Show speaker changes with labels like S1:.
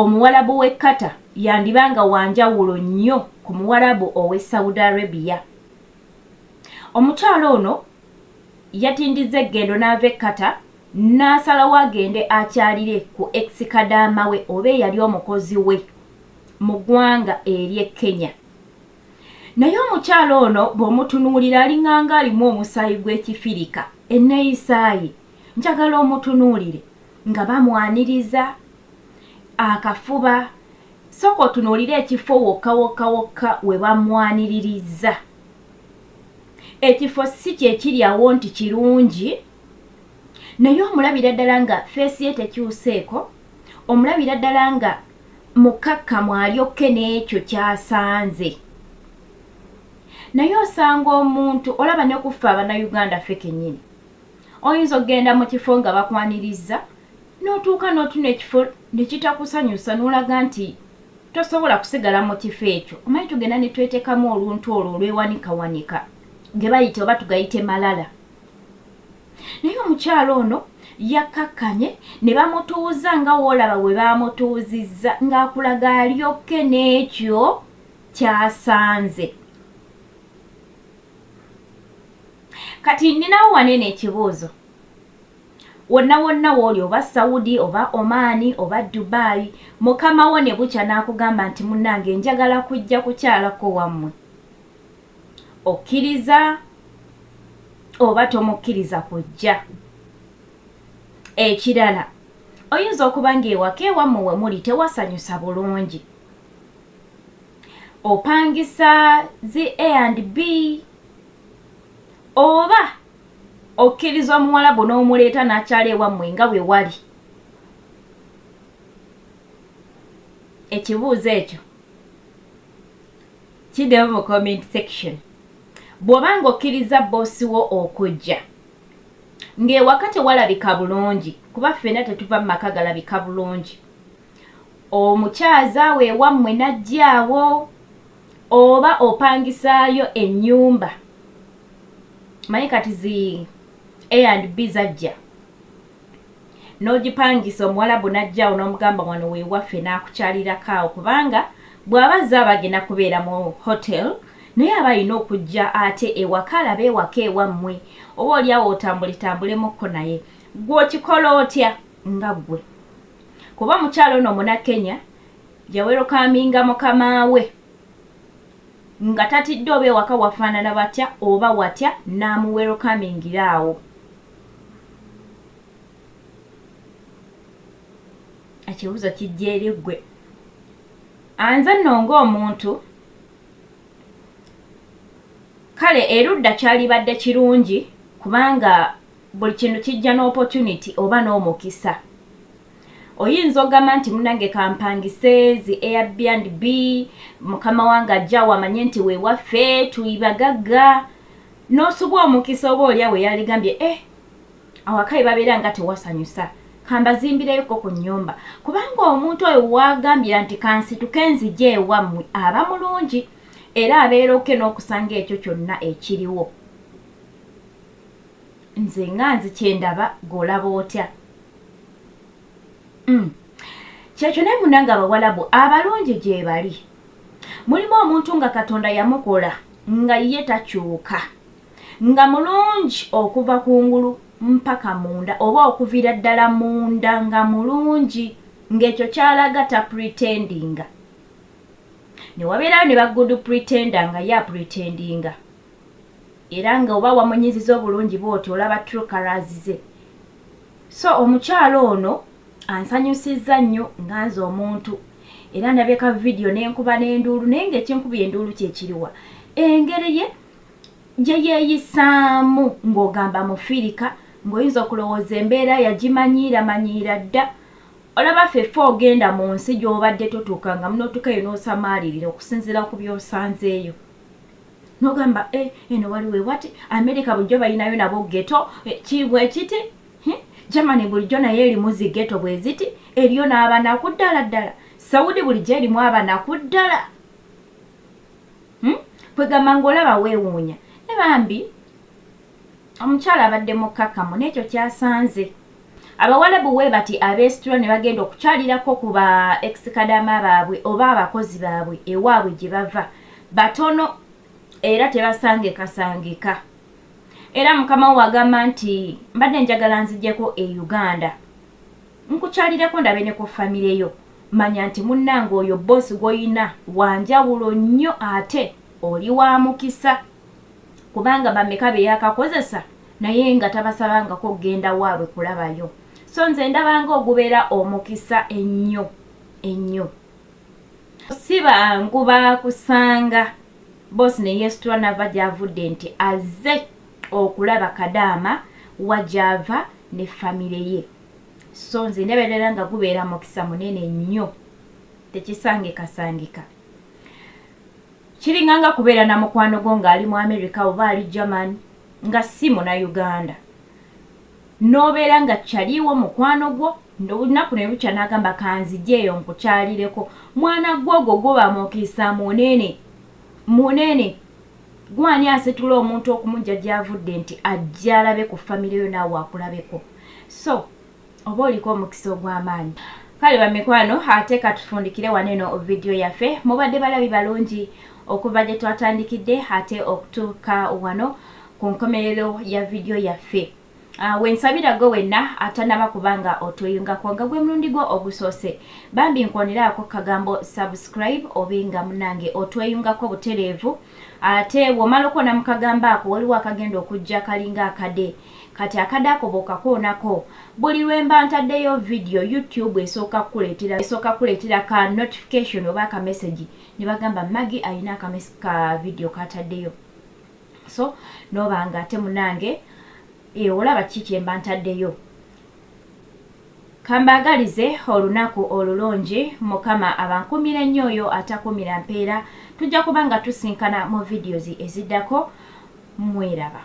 S1: omuwalabu w'e Qatar yandibanga wanjawulo nnyo ku muwalabu ow'e Saudi Arabia. Omukyalo ono yatindiza eggendo n'ava e Qatar n'asalawo agende akyalire ku ex-kadaama we oba eyali omukozi we mu ggwanga ery'e Kenya. Naye omukyalo ono bw'omutunuulira alinganga alimu omusaayi gw'ekifirika. Enneeyisaayi njagala omutunuulire nga bamwaniriza akafuba, sooka otunuulire ekifo wokka we bamwaniririza. Ekifo si kyekiri awo nti kirungi, naye omulabira ddala nga feesi ye tekyuseeko, omulabira ddala nga mukakkamu alyokke n'ekyo ky'asanze. Naye osanga omuntu olaba ne kufa Abannayuganda ffe kennyini. Oyinza okgenda mu kifo nga bakwaniriza n'otuuka n'otuna ekifo ne kitakusanyusa n'olaga nti tosobola kusigala mu kifo ekyo. Omanyi tugenda ne tweteekamu oluntu olwo olwewanikawanika ge bayita oba tugayite malala. Naye omukyalo ono yakkakkanye ne bamutuuza nga woolaba we baamutuuzizza ng'akulaga alyokke n'ekyo ky'asanze. Kati nninawo wanene ekibuuzo. Wonna wooli oba Saudi oba Omani oba Dubai, mukama wo ne bukya n'akugamba nti munnange njagala kujja kukyalako wammwe. Okkiriza oba tomukkiriza kujja? Ekirala, oyinza okuba ng'ewaka ewammwe we muli tewasanyusa bulungi. Opangisa zi A&B oba okkiriza omuwalabu n'omuleeta n'akyala ewammwe nga bwe wali. Ekibuuzo ekyo kiddewo mu comment section. Bw'obanga okkiriza boosi wo okujja ng'ewaka tewalabika bulungi, kuba ffenna tetuva mu maka galabika bulungi, omukyaza awo ewammwe n'ajjaawo, oba opangisaayo ennyumba. Manyi kati zi A&B zajja n'ogipangisa omuwalabu n'ajjaawo n'omugamba wano weewaffe n'akukyalirako awo, kubanga bw'abazza bagenda kubeera mu hotel naye aba alina okujja ate ewaka alabe ewaka ewammwe, oba oliawo otambulitambulemukko naye. Gwe okikola otya nga ggwe? Kuba omukyalo ono Munnakenya yawerokaminga mukama we nga tatidde oba ewaka wafaanana batya oba watya, n'amuwerokamingira awo. Ekibuuzo kijja eri ggwe. Anze nno ng'omuntu, kale erudda kyalibadde kirungi kubanga buli kintu kijja n'opportunity oba n'omukisa. Oyinza ogamba nti munnange kampangise zi Airbnb, mukama wange ajjaawo amanye nti weewaffe tuli bagagga, n'osubwa omukisa oba oliawo yaligambye awaka babeera nga tewasanyusa, kambazimbireyo ku nnyumba. Kubanga omuntu oyo waagambira nti kansituke nzije ewammwe aba mulungi era abeera oke n'okusanga ekyo kyonna ekiriwo. Nze nga nzikyendaba g'olaba otya? Kyekyo naye munnange abawalabu abalungi gye bali. Mulimu omuntu nga Katonda yamukola nga ye takyuka, nga mulungi okuva kungulu mpaka munda, oba okuviira ddala munda nga mulungi, ng'ekyo kyalaga tapretendinga. Ne wabeerayo ne bagudu pretenda nga ye apretendinga, era nga oba wamunyiziza obulungi bw'oti olaba true colors ze. So omukyalo ono ansanyusizza nnyo nga nze omuntu, era ndabye ka video n'enkuba n'enduulu, naye ng'ekinkubye enduulu kyekiriwa engeri ye gye yeeyisaamu ng'ogamba mufirika, ng'oyinza okulowooza embeera yagimanyiiramanyiira dda. Olaba ffeffe ogenda mu nsi gy'obadde totuuka nga munootukayo n'osamaalirira okusinziira ku by'osanzeeyo. N'ogamba eno waliwo ewati, Amerika bulijjo balinayo nabo ghetto, kibwe kiti, Germany bulijjo naye erimu zi ghetto bwe ziti, eriyo n'abanaku ddala ddala, Saudi bulijjo erimu abanaku ddala. Kwegamba ng'olaba weewuunya. Ne bambi omukyala abadde mukkakkamu n'ekyo kyasanze. Abawalabu we bati abesitula ne bagenda okukyalirako ku ba ex-kadama baabwe oba abakozi baabwe ewaabwe gye bava batono era tebasangekasangeka. Era mukama we agamba nti mbadde njagala nzijjeko e Uganda nkukyalireko ndabe ne ku famire yo, manya nti munnange oyo bosi gw'oyina wanjawulo nnyo ate oli wa mukisa kubanga bameka be yakakozesa naye nga tabasabangako kugenda waabwe kulabayo. So nze ndabanga ogubeera omukisa ennyo ennyo. Si bangu bakusanga bosi ne yeesitula nava gy'avudde nti azze okulaba Kadaama wajava ne famire ye. So nze ndaberera nga gubeera mukisa munene nnyo tekisangekasangika. Kiringanga kubeera na mukwano gwo ng'ali mu America oba ali German nga si muna Uganda. Nobeera nga kyaliwo mukwano gwo olunaku ne lukya n'agamba kanzijeeyo nkukyalireko. Mwana gwogwo goba mukisa munene munene. Gwani asetula omuntu okumujja gy'avudde nti ajja alabe ku famire yo naawe akulabeko. So oba oliko omukisa ogw'amaanyi. Kale bamikwano ate katufundikire waneno video yaffe. Mubadde balabi balungi okuva gye twatandikidde ate okutuuka wano ku nkomerero ya video yaffe. Wensabira go wenna atanaba kubanga otweyungako nga gwe mulundi gwo ogusoose bambi nkoneraako kagambo subscribe obinga munange otweyungako butereevu ate bw'omala okona mu kagambo ako waliwo akagenda okujja kalinga akade kati akade ako bw'okakoonako buli lwe mba ntaddeyo video YouTube esooka kuleetera ka notification oba ka message ne bagamba Maggie alina ka video kataddeyo. So nobanga ate munange olaba kiki mba ntaddeyo. Kambagalize olunaku olulungi mukama abankumira nnyo oyo atakumira mpeera. Tujja kubanga tusinkana mu videos eziddako. Mweraba.